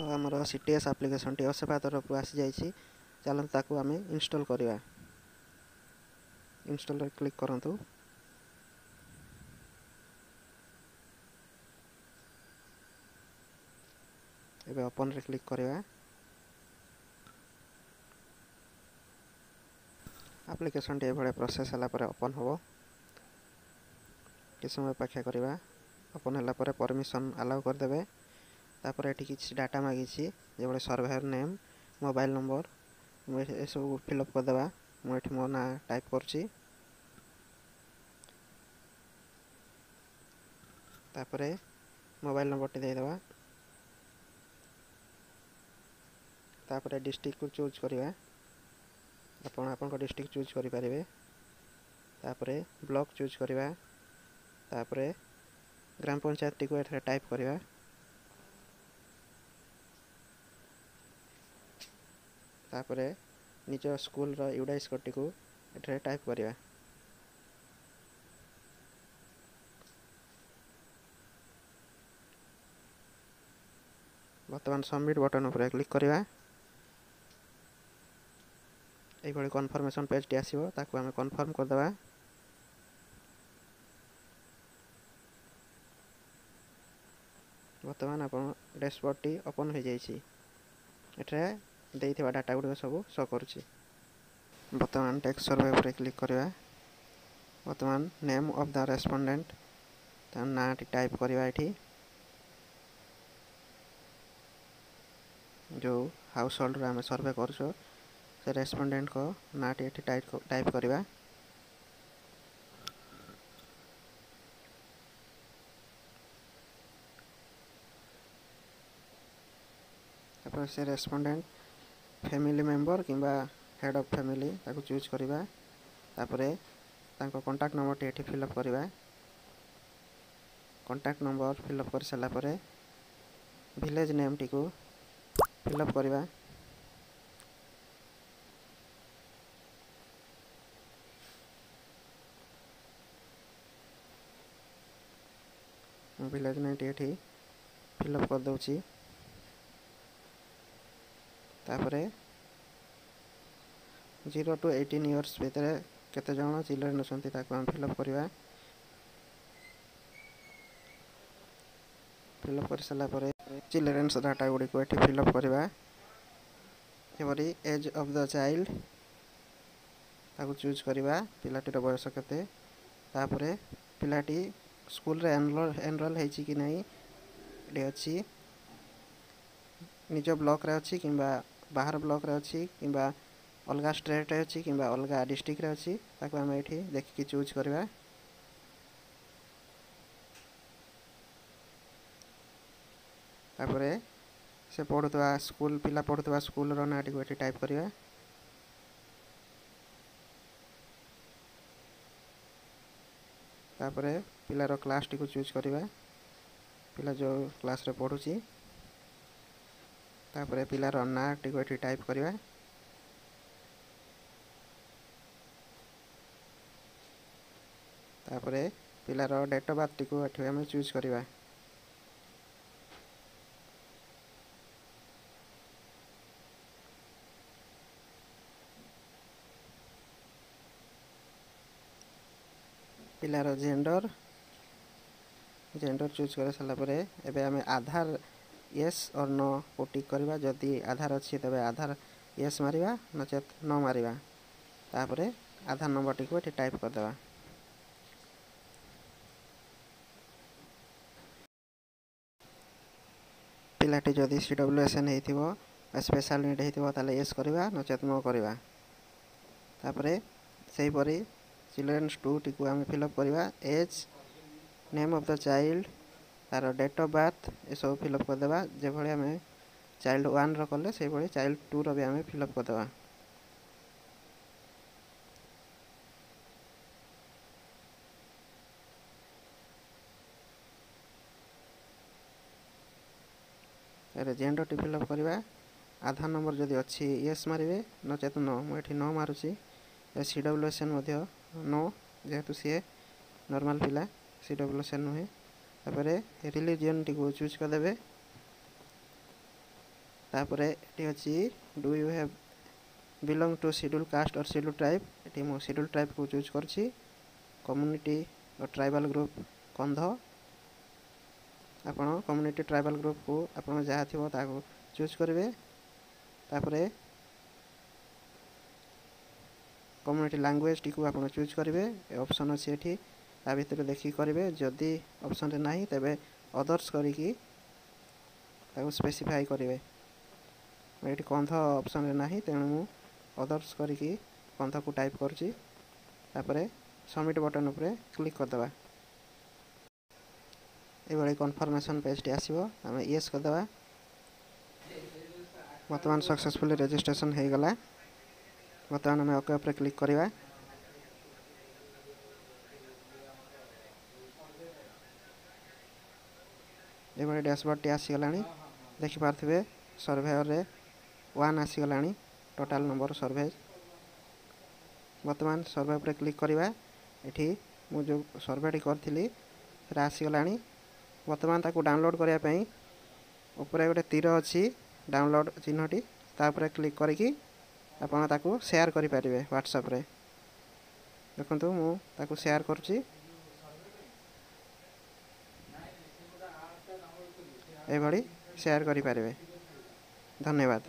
आमर CTS application T असेफा तरफ आसी जाइए। चलते ताकू आम इंस्टॉल करवा। इंस्टॉल क्लिक करंतु। एबे ओपन रे क्लिक करवा। आप्लिकेशन टी भाई प्रोसेस हला पर ओपन हो। किस समय अपेक्षा करवा। ओपन हला पर परमिशन अलाउ कर देबे। तापर एठी किछ डाटा मागी छी जे बळे सर्वर नेम मोबाइल नंबर ए सब फिलअप कर देबा। मु एठी मो ना टाइप करछी। तापर मोबाइल नंबर टी दे देबा। तापर डिस्ट्रिक्ट को चूज करवा। आपन डिस्ट्रिक्ट चूज करि परिबे। तापर ब्लॉक चूज करवा। तापर ग्राम पंचायत टी को एठे टाइप करवा। तापर निज स्कूल रो यूडाइस कोड को एठे टाइप करवा। वर्तमान सबमिट बटन ऊपर क्लिक करवा। एई भली कन्फर्मेशन पेज टी आसीबो ताकू हम कन्फर्म कर देबा। वर्तमान अपन डैशबोर्ड टी ओपन हो जाइए। एठे देइथिबा डाटा गुडी सब शो करूची। वर्तमान टेक्स्ट सर्वे पर क्लिक करवा। वर्तमान नेम ऑफ द रेस्पोंडेंट ता ना टी टाइप करवा। एठी जो हाउस होल्ड रे हम सर्वे करछो से रेस्पोंडेंट को ना टी एठी टाइप करवा। तापर से रेस्पोंडेंट फैमिली मेंबर किंबा हेड ऑफ फैमिली ताको चूज करवा। तापर तांको कांटेक्ट नंबर टी एठी फिलअप करवा। कांटेक्ट नंबर फिलअप कर सला परे विलेज नेम टी को फिलअप करवा। विलेज नेम टी एठी फिलअप कर दउची। तापरे 0 to 18 इयर्स भीतर केते जण चिल्ड्रन अछंती ताको हम फिलअप करवा। फिलअप कर सला परे चिल्ड्रन्स डाटा गुडी को एठी फिलअप करवा। जेपरि एज ऑफ द चाइल्ड ताको चूज करवा। पिलाटी रो बयस केते। तापरे पिलाटी स्कूल रे एनरोल हेछि कि नै एडी अछि। निज ब्लॉक रे अछि किंबा बाहर ब्लॉक रे अछि किंबा अलगा स्टेट रे अछि किंबा अलगा डिस्ट्रिक्ट रे अछि ताको हम एठी देखि कि चूज करवा। तापरे से पढुतवा स्कूल पिला पढुतवा स्कूल रो नाटी को एठी टाइप करवा। तापरे पिला रो क्लास टी को चूज करवा। पिला जो क्लास रे पढुची। तापरे पिला रो ना टी को एठी टाइप करवा। तापरे पिला रो डेट ऑफ बर्थ टी को एठी हम चूज करवा। पिलार जेंडर चूज कर सारा परे एबे हमें आधार यस और नो को टिक करवा। जदि आधार अच्छी तबे आधार यस मारिबा नचेत नो मारिबा। तापरे आधार नंबर टी को एठी टाइप कर देबा। पिलाटी जदि CWSN हेतिबो स्पेशल नीड हेतिबो ताले यस करबा नचेत नो करबा। तापरे सही परी चिल्ड्रन्स 2 टी को हम फिलअप करवा। As name of the child तार डेट ऑफ बर्थ ए सब फिलअप कर देबा। जे भले हमें चाइल्ड 1 रो करले से भले चाइल्ड 2 रो भी हमें फिलअप कर देबा। अरे जेंडर टी फिलअप करवा। आधार नंबर जदि अच्छी यस मारिबे नचेत नो। मु एठी नो मारुची। CWSN मध्य नो जेहेतु सी नॉर्मल पिला CWSN नुहे। तापरे रिलीजन टी को चूज कर देबे। तापर ये अच्छी do you have belong to schedule caste और शेड्यूल ट्राइब ये मो शेड्यूल ट्राइब को चूज करछि कम्युनिटी और ट्राइबल ग्रुप कंध आपण कम्युनिटी ट्राइबल ग्रुप को आपण जहाँ थी ताको चूज करेंगे तापर कम्युनिटी लैंग्वेज टी को आप चूज करेंगे ऑप्शन अच्छी ये ता भर देखिए करेंगे जदि ऑप्शन ना तेरे अदर्स करी स्पेसिफाई करेंगे ये कंध ऑप्शन ना तेणु मु अदर्स करी कंध को टाइप करुँची सबमिट बटन उपरे क्लिक करदे ये कन्फर्मेशन पेज टी आसो आम येस करदे बर्तमान सक्सेसफुली रजिस्ट्रेशन हो गला बर्तमान आम ओके उपरे क्लिक करवा ये डैशबोर्ड टी आसीगला देखिपे सर्वेयर रे 1 आसीगला टोटाल नंबर सर्वे बर्तमान सर्वे पर क्लिक करवा ये मुझे सर्वेटी करी आसीगला बर्तमान ताको डाउनलोड करने ऊपर गोटे तीर अच्छी डाउनलोड चिन्हटी तापर क्लिक करके आपड़ ताको शेयर करेंगे व्हाट्सएप रे देखो मुझे शेयर करुँची ये शेयर करें। धन्यवाद।